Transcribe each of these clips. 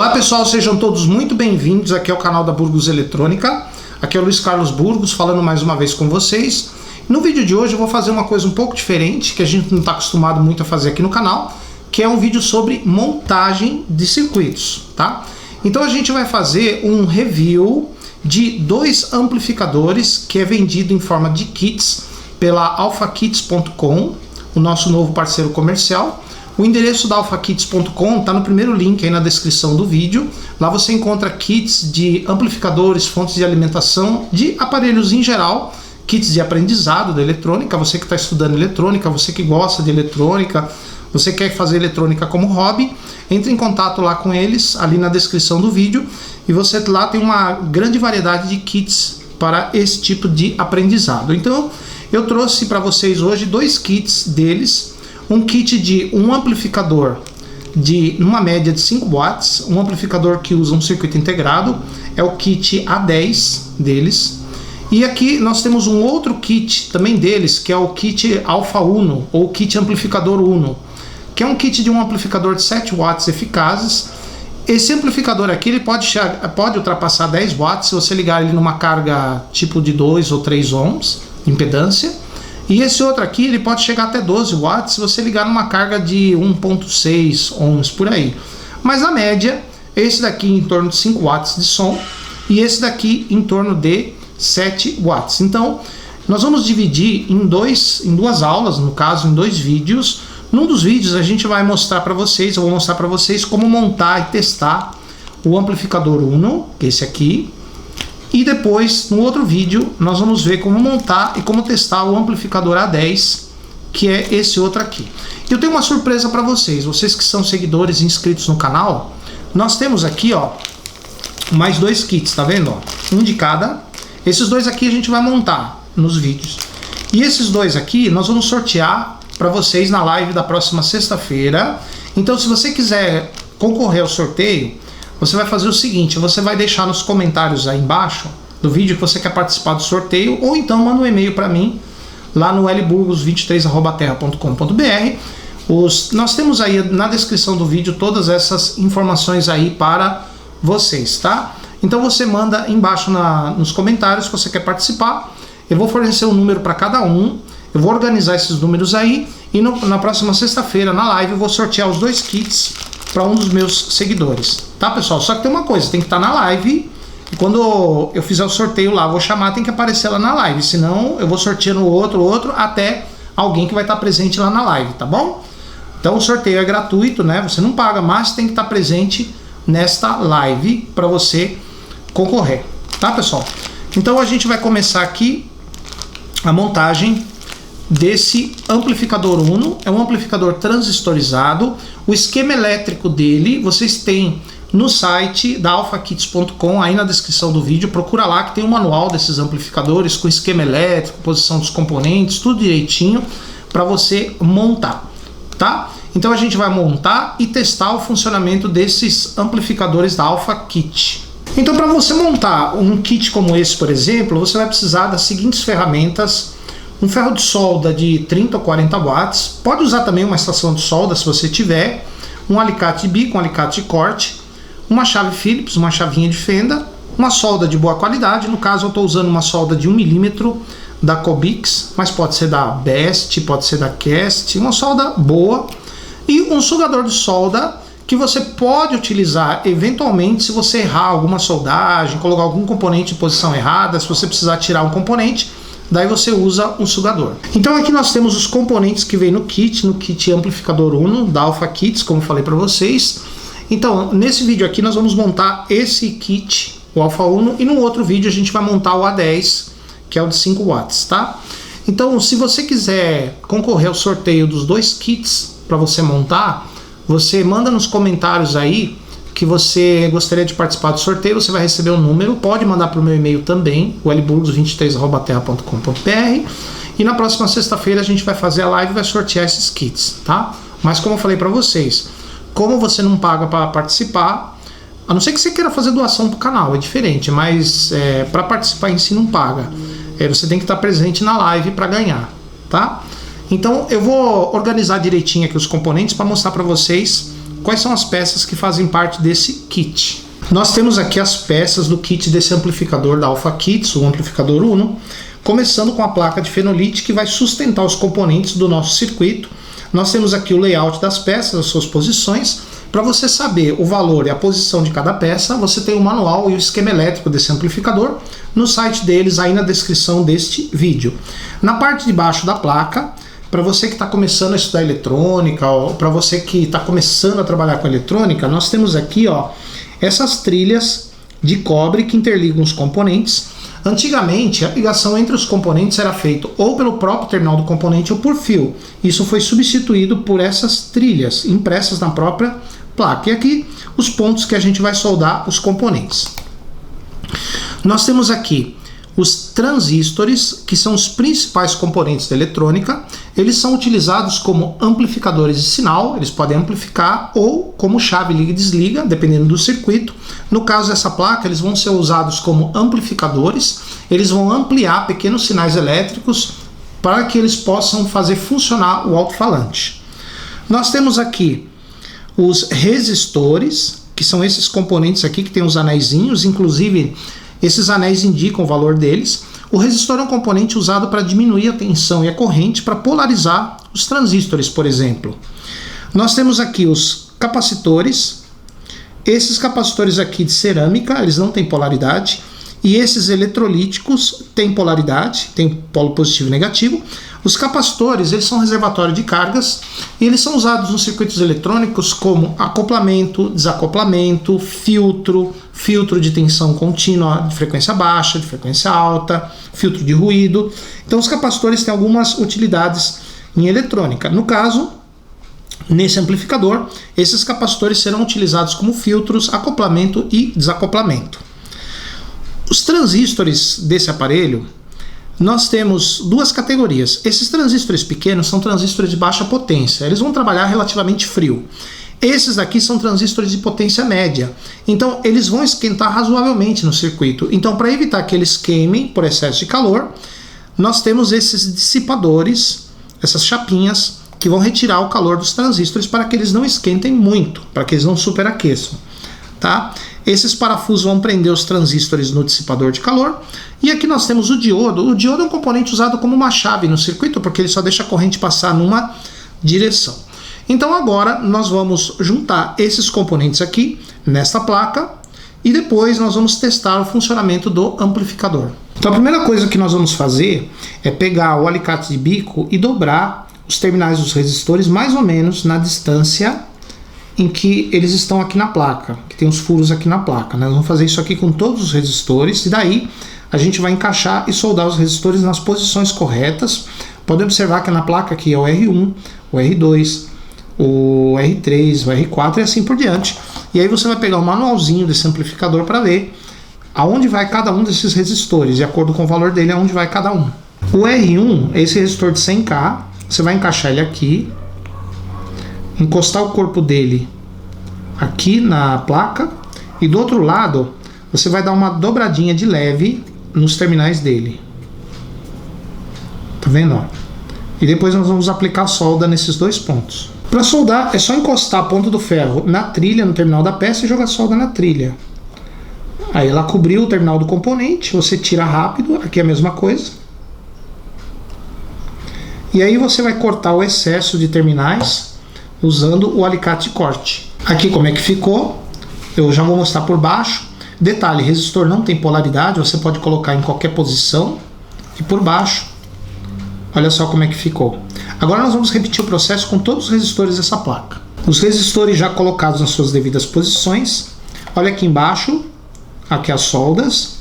Olá pessoal, sejam todos muito bem-vindos aqui ao canal da Burgos Eletrônica. Aqui é o Luiz Carlos Burgos falando mais uma vez com vocês. No vídeo de hoje eu vou fazer uma coisa um pouco diferente, que a gente não está acostumado muito a fazer aqui no canal, que é um vídeo sobre montagem de circuitos, tá? Então a gente vai fazer um review de dois amplificadores que é vendido em forma de kits pela alphakits.com, o nosso novo parceiro comercial. O endereço da alphakits.com está no primeiro link aí na descrição do vídeo. Lá você encontra kits de amplificadores, fontes de alimentação, de aparelhos em geral, kits de aprendizado da eletrônica. Você que está estudando eletrônica, você que gosta de eletrônica, você quer fazer eletrônica como hobby, entre em contato lá com eles, ali na descrição do vídeo. E você lá tem uma grande variedade de kits para esse tipo de aprendizado. Então eu trouxe para vocês hoje dois kits deles. Um kit de um amplificador de uma média de 5 watts, um amplificador que usa um circuito integrado, é o kit A10 deles. E aqui nós temos um outro kit também deles, que é o kit Alpha Uno, ou kit amplificador Uno, que é um kit de um amplificador de 7 watts eficazes. Esse amplificador aqui ele pode ultrapassar 10 watts se você ligar ele numa carga tipo de 2 ou 3 ohms de impedância. E esse outro aqui ele pode chegar até 12 watts se você ligar numa carga de 1.6 ohms por aí. Mas na média, esse daqui em torno de 5 watts de som e esse daqui em torno de 7 watts. Então, nós vamos dividir em duas aulas, no caso em dois vídeos. Num dos vídeos a gente vai mostrar para vocês, eu vou mostrar para vocês como montar e testar o amplificador Uno, que é esse aqui. E depois, no outro vídeo, nós vamos ver como montar e como testar o amplificador A10, que é esse outro aqui. Eu tenho uma surpresa para vocês, vocês que são seguidores e inscritos no canal. Nós temos aqui, ó, mais dois kits, tá vendo? Ó? Um de cada. Esses dois aqui a gente vai montar nos vídeos. E esses dois aqui nós vamos sortear para vocês na live da próxima sexta-feira. Então, se você quiser concorrer ao sorteio, você vai fazer o seguinte, você vai deixar nos comentários aí embaixo do vídeo que você quer participar do sorteio, ou então manda um e-mail para mim, lá no lburgos23@terra.com.br. Nós temos aí na descrição do vídeo todas essas informações aí para vocês, tá? Então você manda embaixo nos comentários que você quer participar, eu vou fornecer um número para cada um, eu vou organizar esses números aí, e na próxima sexta-feira, na live, eu vou sortear os dois kits para um dos meus seguidores, tá pessoal? Só que tem uma coisa, tem que estar na live, e quando eu fizer o sorteio lá, eu vou chamar, tem que aparecer lá na live, senão eu vou sorteando outro, até alguém que vai estar presente lá na live, tá bom? Então o sorteio é gratuito, né? Você não paga, mas tem que estar presente nesta live para você concorrer, tá pessoal? Então a gente vai começar aqui a montagem desse amplificador Uno. É um amplificador transistorizado. O esquema elétrico dele vocês têm no site da alphakits.com, aí na descrição do vídeo. Procura lá que tem um manual desses amplificadores com esquema elétrico, posição dos componentes, tudo direitinho para você montar, tá? Então a gente vai montar e testar o funcionamento desses amplificadores da Alphakit. Então, para você montar um kit como esse, por exemplo, você vai precisar das seguintes ferramentas: um ferro de solda de 30 ou 40 watts, pode usar também uma estação de solda se você tiver, um alicate de bico, um alicate de corte, uma chave Phillips, uma chavinha de fenda, uma solda de boa qualidade. No caso eu estou usando uma solda de 1 milímetro da Cobix, mas pode ser da Best, pode ser da Cast, uma solda boa, e um sugador de solda que você pode utilizar eventualmente se você errar alguma soldagem, colocar algum componente em posição errada, se você precisar tirar um componente, daí você usa um sugador. Então aqui nós temos os componentes que vem no kit amplificador Uno da Alphakits, como eu falei para vocês. Então nesse vídeo aqui nós vamos montar esse kit, o Alpha Uno, e no outro vídeo a gente vai montar o A10, que é o de 5 watts, tá? Então se você quiser concorrer ao sorteio dos dois kits para você montar, você manda nos comentários aí que você gostaria de participar do sorteio, você vai receber um número, pode mandar para o meu e-mail também, o lburgos23@terra.com.br, e na próxima sexta-feira a gente vai fazer a live e vai sortear esses kits, tá? Mas como eu falei para vocês, como você não paga para participar, a não ser que você queira fazer doação para o canal, é diferente, mas para participar em si não paga, você tem que estar presente na live para ganhar, tá? Então eu vou organizar direitinho aqui os componentes para mostrar para vocês Quais são as peças que fazem parte desse kit? Nós temos aqui as peças do kit desse amplificador da Alpha Kits, o amplificador Uno, começando com a placa de fenolite que vai sustentar os componentes do nosso circuito. Nós temos aqui o layout das peças, as suas posições. Para você saber o valor e a posição de cada peça, você tem o manual e o esquema elétrico desse amplificador no site deles, aí na descrição deste vídeo. Na parte de baixo da placa, para você que está começando a estudar eletrônica, ou para você que está começando a trabalhar com eletrônica, nós temos aqui essas trilhas de cobre que interligam os componentes. Antigamente, a ligação entre os componentes era feita ou pelo próprio terminal do componente ou por fio. Isso foi substituído por essas trilhas impressas na própria placa. E aqui os pontos que a gente vai soldar os componentes. Nós temos aqui os transistores, que são os principais componentes da eletrônica. Eles são utilizados como amplificadores de sinal, eles podem amplificar ou como chave liga e desliga, dependendo do circuito. No caso dessa placa, eles vão ser usados como amplificadores, eles vão ampliar pequenos sinais elétricos para que eles possam fazer funcionar o alto-falante. Nós temos aqui os resistores, que são esses componentes aqui que tem os anéisinhos, inclusive esses anéis indicam o valor deles. O resistor é um componente usado para diminuir a tensão e a corrente para polarizar os transistores, por exemplo. Nós temos aqui os capacitores. Esses capacitores aqui de cerâmica, eles não têm polaridade. E esses eletrolíticos têm polaridade, tem polo positivo e negativo. Os capacitores, eles são reservatório de cargas e eles são usados nos circuitos eletrônicos como acoplamento, desacoplamento, filtro de tensão contínua de frequência baixa, de frequência alta, filtro de ruído. Então os capacitores têm algumas utilidades em eletrônica. No caso, nesse amplificador, esses capacitores serão utilizados como filtros, acoplamento e desacoplamento. Os transistores desse aparelho, nós temos duas categorias. Esses transistores pequenos são transistores de baixa potência, eles vão trabalhar relativamente frio. Esses daqui são transistores de potência média, então eles vão esquentar razoavelmente no circuito. Então, para evitar que eles queimem por excesso de calor, nós temos esses dissipadores, essas chapinhas, que vão retirar o calor dos transistores para que eles não esquentem muito, para que eles não superaqueçam. Tá? Esses parafusos vão prender os transistores no dissipador de calor. E aqui nós temos o diodo. O diodo é um componente usado como uma chave no circuito, porque ele só deixa a corrente passar numa direção. Então agora nós vamos juntar esses componentes aqui nesta placa e depois nós vamos testar o funcionamento do amplificador. Então a primeira coisa que nós vamos fazer é pegar o alicate de bico e dobrar os terminais dos resistores mais ou menos na distância em que eles estão aqui na placa, que tem os furos aqui na placa. Nós vamos fazer isso aqui com todos os resistores e daí a gente vai encaixar e soldar os resistores nas posições corretas. Pode observar que na placa aqui é o R1, o R2, o R3, o R4 e assim por diante. E aí você vai pegar o manualzinho desse amplificador para ver aonde vai cada um desses resistores, de acordo com o valor dele, aonde vai cada um. O R1 é esse resistor de 100K, você vai encaixar ele aqui, encostar o corpo dele aqui na placa e do outro lado você vai dar uma dobradinha de leve nos terminais dele. Tá vendo? Ó? E depois nós vamos aplicar solda nesses dois pontos. Para soldar é só encostar a ponta do ferro na trilha, no terminal da peça e jogar solda na trilha. Aí ela cobriu o terminal do componente, você tira rápido, aqui é a mesma coisa. E aí você vai cortar o excesso de terminais usando o alicate de corte. Aqui como é que ficou, eu já vou mostrar por baixo. Detalhe, resistor não tem polaridade, você pode colocar em qualquer posição. E por baixo, olha só como é que ficou. Agora nós vamos repetir o processo com todos os resistores dessa placa. Os resistores já colocados nas suas devidas posições. Olha aqui embaixo, aqui as soldas.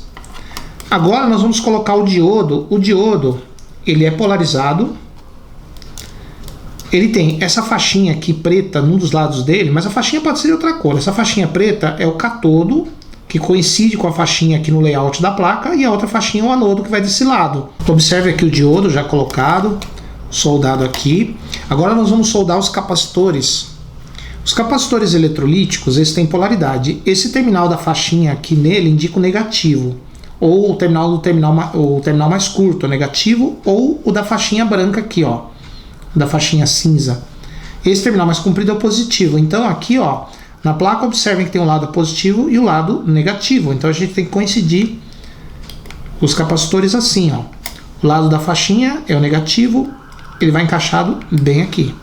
Agora nós vamos colocar o diodo. O diodo, ele é polarizado. Ele tem essa faixinha aqui preta num dos lados dele, mas a faixinha pode ser de outra cor. Essa faixinha preta é o catodo, que coincide com a faixinha aqui no layout da placa, e a outra faixinha é o anodo, que vai desse lado. Observe aqui o diodo já colocado, soldado aqui. Agora nós vamos soldar os capacitores. Os capacitores eletrolíticos, eles têm polaridade. Esse terminal da faixinha aqui nele indica o negativo, ou o terminal mais curto, o negativo, ou o da faixinha branca aqui, ó, da faixinha cinza. Esse terminal mais comprido é o positivo. Então aqui, ó, na placa observem que tem um lado positivo e o lado negativo. Então a gente tem que coincidir os capacitores assim, ó. O lado da faixinha é o negativo, ele vai encaixado bem aqui.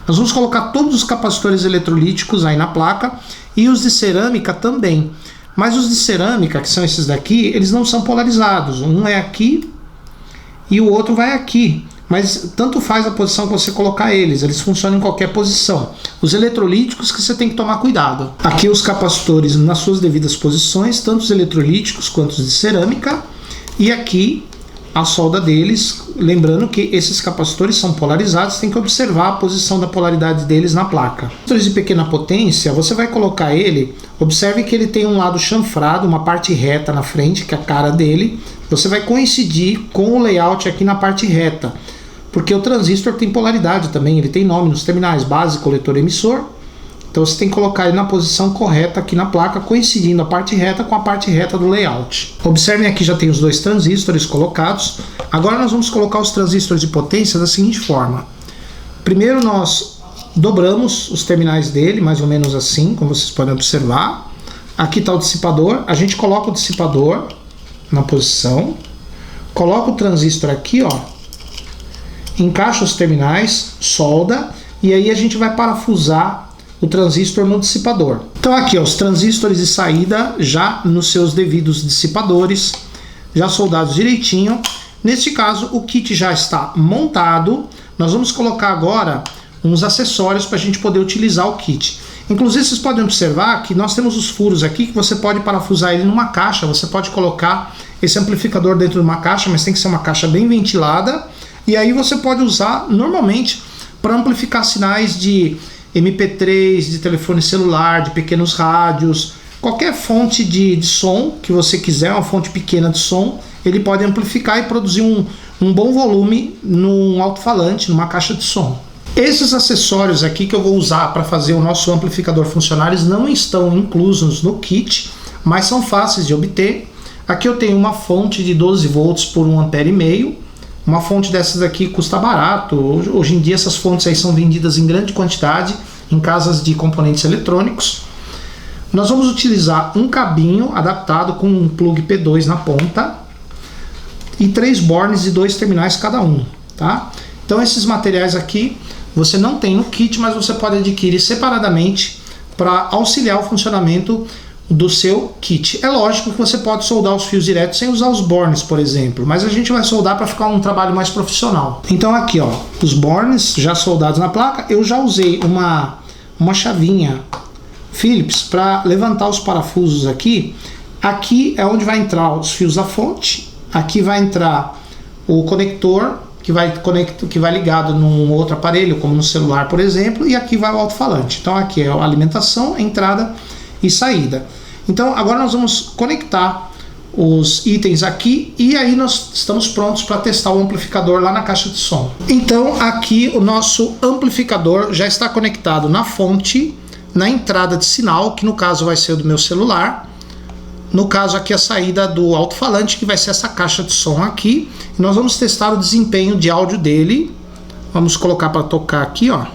Nós vamos colocar todos os capacitores eletrolíticos aí na placa e os de cerâmica também. Mas os de cerâmica, que são esses daqui, eles não são polarizados. Um é aqui e o outro vai aqui. Mas tanto faz a posição que você colocar eles funcionam em qualquer posição. Os eletrolíticos que você tem que tomar cuidado. Aqui os capacitores nas suas devidas posições, tanto os eletrolíticos quanto os de cerâmica. E aqui a solda deles, lembrando que esses capacitores são polarizados, tem que observar a posição da polaridade deles na placa. Capacitores de pequena potência, você vai colocar ele, observe que ele tem um lado chanfrado, uma parte reta na frente, que é a cara dele. Você vai coincidir com o layout aqui na parte reta, porque o transistor tem polaridade também, ele tem nome nos terminais, base, coletor, emissor. Então você tem que colocar ele na posição correta aqui na placa, coincidindo a parte reta com a parte reta do layout. Observem aqui, já tem os dois transistores colocados. Agora nós vamos colocar os transistores de potência da seguinte forma. Primeiro nós dobramos os terminais dele, mais ou menos assim, como vocês podem observar. Aqui está o dissipador, a gente coloca o dissipador na posição, coloca o transistor aqui, ó, encaixa os terminais, solda, e aí a gente vai parafusar o transistor no dissipador. Então aqui, ó, os transistores de saída já nos seus devidos dissipadores, já soldados direitinho. Neste caso, o kit já está montado. Nós vamos colocar agora uns acessórios para a gente poder utilizar o kit. Inclusive, vocês podem observar que nós temos os furos aqui que você pode parafusar ele numa caixa. Você pode colocar esse amplificador dentro de uma caixa, mas tem que ser uma caixa bem ventilada. E aí você pode usar normalmente para amplificar sinais de MP3, de telefone celular, de pequenos rádios, qualquer fonte de som que você quiser, uma fonte pequena de som, ele pode amplificar e produzir um bom volume num alto-falante, numa caixa de som. Esses acessórios aqui que eu vou usar para fazer o nosso amplificador funcionar, eles não estão inclusos no kit, mas são fáceis de obter. Aqui eu tenho uma fonte de 12 volts por 1,5 ampere. Uma fonte dessas aqui custa barato. Hoje em dia essas fontes aí são vendidas em grande quantidade em casas de componentes eletrônicos. Nós vamos utilizar um cabinho adaptado com um plug P2 na ponta e 3 bornes de 2 terminais cada um, tá? Então esses materiais aqui você não tem no kit, mas você pode adquirir separadamente para auxiliar o funcionamento do seu kit. É lógico que você pode soldar os fios diretos sem usar os bornes, por exemplo, mas a gente vai soldar para ficar um trabalho mais profissional. Então aqui, ó, os bornes já soldados na placa. Eu já usei uma chavinha Phillips para levantar os parafusos aqui. Aqui é onde vai entrar os fios da fonte. Aqui vai entrar o conector que vai ligado num outro aparelho, como no celular, por exemplo, e aqui vai o alto-falante. Então aqui é a alimentação, entrada e saída. Então agora nós vamos conectar os itens aqui e aí nós estamos prontos para testar o amplificador lá na caixa de som. Então aqui o nosso amplificador já está conectado na fonte, na entrada de sinal, que no caso vai ser do meu celular. No caso aqui a saída do alto-falante, que vai ser essa caixa de som aqui. E nós vamos testar o desempenho de áudio dele. Vamos colocar para tocar aqui, ó.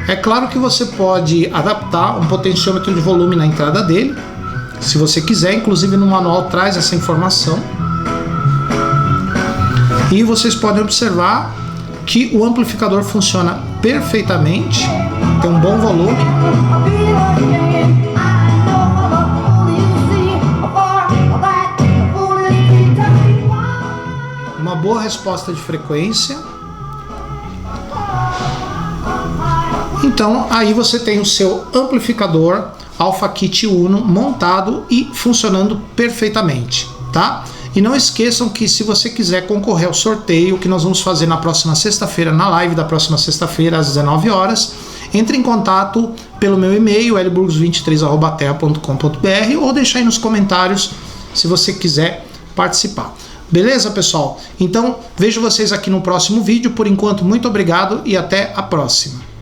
É claro que você pode adaptar um potenciômetro de volume na entrada dele, se você quiser, inclusive no manual traz essa informação. E vocês podem observar que o amplificador funciona perfeitamente, tem um bom volume. Uma boa resposta de frequência. Então aí você tem o seu amplificador Alpha Kit Uno montado e funcionando perfeitamente, tá? E não esqueçam que se você quiser concorrer ao sorteio que nós vamos fazer na próxima sexta-feira, na live da próxima sexta-feira às 19 horas, entre em contato pelo meu e-mail lburgos23@terra.com.br ou deixar aí nos comentários se você quiser participar. Beleza, pessoal? Então, vejo vocês aqui no próximo vídeo. Por enquanto, muito obrigado e até a próxima.